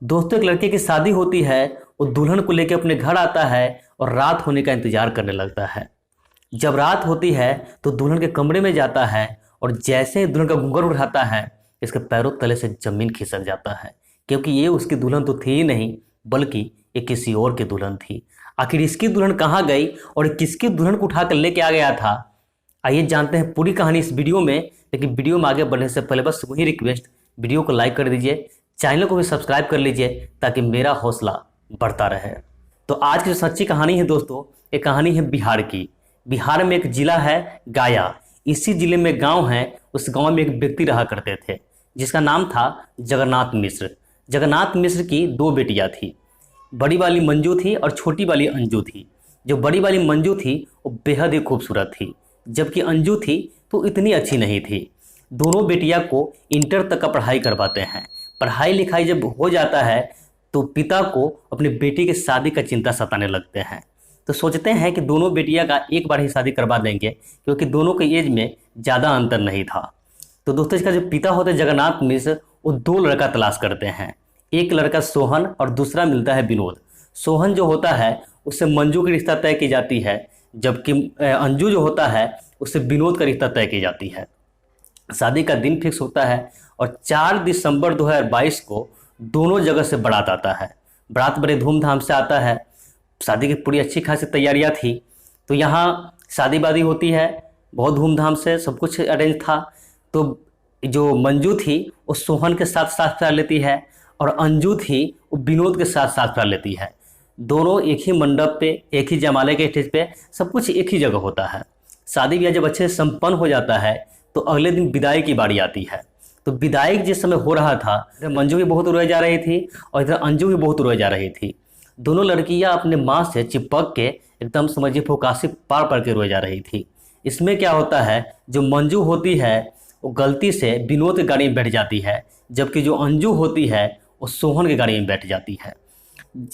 दोस्तों, एक लड़के की शादी होती है। वो दुल्हन को लेकर अपने घर आता है और रात होने का इंतजार करने लगता है। जब रात होती है तो दुल्हन के कमरे में जाता है और जैसे ही दुल्हन का घूंघट उठाता है, इसके पैरों तले से जमीन खिसक जाता है, क्योंकि ये उसकी दुल्हन तो थी ही नहीं, बल्कि ये किसी और की दुल्हन थी। आखिर इसकी दुल्हन कहाँ गई और किसकी दुल्हन को उठा कर लेके आ गया था? आइए जानते हैं पूरी कहानी इस वीडियो में। लेकिन वीडियो में आगे बढ़ने से पहले बस वही रिक्वेस्ट, वीडियो को लाइक कर दीजिए, चैनल को भी सब्सक्राइब कर लीजिए ताकि मेरा हौसला बढ़ता रहे। तो आज की जो सच्ची कहानी है दोस्तों, ये कहानी है बिहार की। बिहार में एक जिला है गया। इसी जिले में गांव है। उस गांव में एक व्यक्ति रहा करते थे जिसका नाम था जगन्नाथ मिश्र। जगन्नाथ मिश्र की दो बेटियां थी। बड़ी वाली मंजू थी और छोटी वाली अंजू थी। जो बड़ी वाली मंजू थी वो बेहद ही खूबसूरत थी, जबकि अंजू थी तो इतनी अच्छी नहीं थी। दोनों बेटियां को इंटर तक का पढ़ाई करवाते हैं। पढ़ाई लिखाई जब हो जाता है तो पिता को अपनी बेटी की शादी का चिंता सताने लगते हैं। तो सोचते हैं कि दोनों बेटियां का एक बार ही शादी करवा देंगे, क्योंकि दोनों के एज में ज़्यादा अंतर नहीं था। तो दोस्तों, इसका जो पिता होते हैं जगन्नाथ मिश्र, वो दो लड़का तलाश करते हैं। एक लड़का सोहन और दूसरा मिलता है विनोद। सोहन जो होता है उससे मंजू की रिश्ता तय की जाती है, जबकि अंजू जो होता है उससे विनोद का रिश्ता तय की जाती है। शादी का दिन फिक्स होता है और 4 दिसंबर 2022 को दोनों जगह से बारात आता है। बारात बड़े धूमधाम से आता है। शादी की पूरी अच्छी खासी तैयारियां थी। तो यहाँ शादी वादी होती है, बहुत धूमधाम से सब कुछ अरेंज था। तो जो मंजू थी वो सोहन के साथ साथ प्यार लेती है और अंजू थी वो विनोद के साथ साथ प्यार लेती है। दोनों एक ही मंडप पे, एक ही जयमाले के स्टेज पे, सब कुछ एक ही जगह होता है। शादी ब्याह जब अच्छे से संपन्न हो जाता है तो अगले दिन विदाई की बारी आती है। तो विदाई जिस समय हो रहा था, इधर मंजू भी बहुत रोए जा रही थी और इधर अंजू भी बहुत रोए जा रही थी। दोनों लड़कियां अपने माँ से चिपक के एकदम समझिए फुकासी पार पार के रोए जा रही थी। इसमें क्या होता है, जो मंजू होती है वो गलती से विनोद की गाड़ी में बैठ जाती है, जबकि जो अंजू होती है वो सोहन की गाड़ी में बैठ जाती है।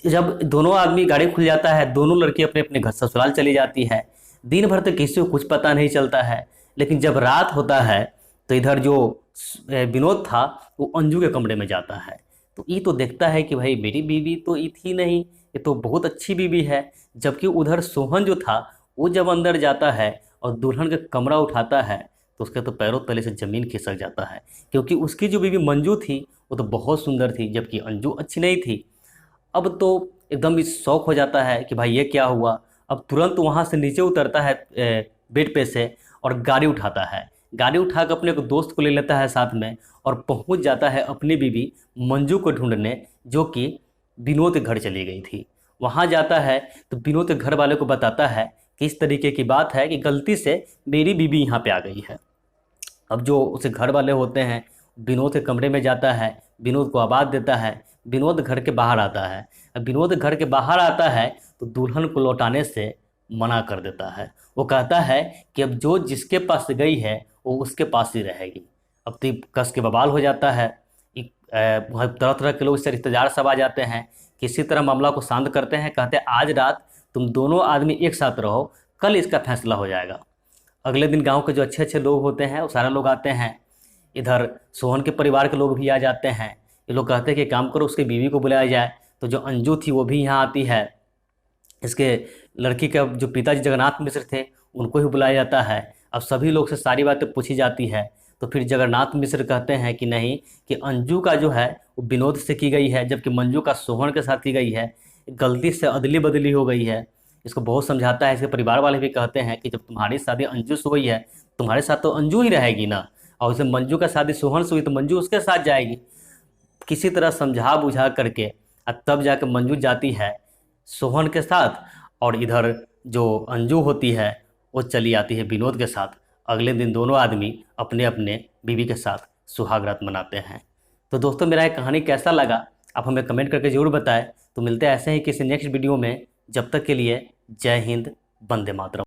जब दोनों आदमी गाड़ी खुल जाता है, दोनों लड़की अपने अपने घर ससुराल चली जाती है। दिन भर तो किसी को कुछ पता नहीं चलता है। लेकिन जब रात होता है तो इधर जो विनोद था वो अंजू के कमरे में जाता है। तो ये तो देखता है कि भाई मेरी बीवी तो ये थी नहीं, ये तो बहुत अच्छी बीवी है। जबकि उधर सोहन जो था वो जब अंदर जाता है और दुल्हन का कमरा उठाता है तो उसके तो पैरों तले से ज़मीन खिसक जाता है, क्योंकि उसकी जो बीवी मंजू थी वो तो बहुत सुंदर थी, जबकि अंजू अच्छी नहीं थी। अब तो एकदम इस शौक हो जाता है कि भाई ये क्या हुआ। अब तुरंत वहाँ से नीचे उतरता है बेड पे से और गाड़ी उठाता है। गाड़ी उठाकर अपने एक दोस्त को ले लेता है साथ में और पहुंच जाता है अपनी बीवी मंजू को ढूंढने, जो कि विनोद के घर चली गई थी। वहां जाता है तो विनोद के घर वाले को बताता है कि इस तरीके की बात है कि गलती से मेरी बीवी यहाँ पे आ गई है। अब जो उसे घर वाले होते हैं, विनोद के कमरे में जाता है, विनोद को आवाज़ देता है। विनोद घर के बाहर आता है। अब विनोद घर के बाहर आता है तो दुल्हन को लौटाने से मना कर देता है। वो कहता है कि अब जो जिसके पास गई है वो उसके पास ही रहेगी। अब तो कस के बवाल हो जाता है। तरह तरह के लोग इससे रिश्तेदार सब आ जाते हैं। किसी तरह मामला को शांत करते हैं। कहते हैं आज रात तुम दोनों आदमी एक साथ रहो, कल इसका फैसला हो जाएगा। अगले दिन गांव के जो अच्छे अच्छे लोग होते हैं वो सारे लोग आते हैं। इधर सोहन के परिवार के लोग भी आ जाते हैं। ये लोग कहते हैं कि काम करो, उसकी बीवी को बुलाया जाए। तो जो अंजू थी वो भी यहाँ आती है। इसके लड़की का जो पिताजी जगन्नाथ मिश्र थे उनको ही बुलाया जाता है। अब सभी लोग से सारी बातें पूछी जाती है। तो फिर जगन्नाथ मिश्र कहते हैं कि नहीं, कि अंजू का जो है वो विनोद से की गई है, जबकि मंजू का सोहन के साथ की गई है। गलती से अदली बदली हो गई है। इसको बहुत समझाता है। इसके परिवार वाले भी कहते हैं कि जब तुम्हारी शादी अंजू से हुई है, तुम्हारे साथ तो अंजू ही रहेगी ना, और उसे मंजू का शादी सोहन से हुई तो मंजू उसके साथ जाएगी। किसी तरह समझा बुझा करके तब जाकर मंजू जाती है सोहन के साथ, और इधर जो अंजू होती है वो चली आती है विनोद के साथ। अगले दिन दोनों आदमी अपने अपने बीवी के साथ सुहाग रात मनाते हैं। तो दोस्तों, मेरा ये कहानी कैसा लगा आप हमें कमेंट करके ज़रूर बताएं। तो मिलते हैं ऐसे ही किसी नेक्स्ट वीडियो में। जब तक के लिए जय हिंद, वंदे मातरम।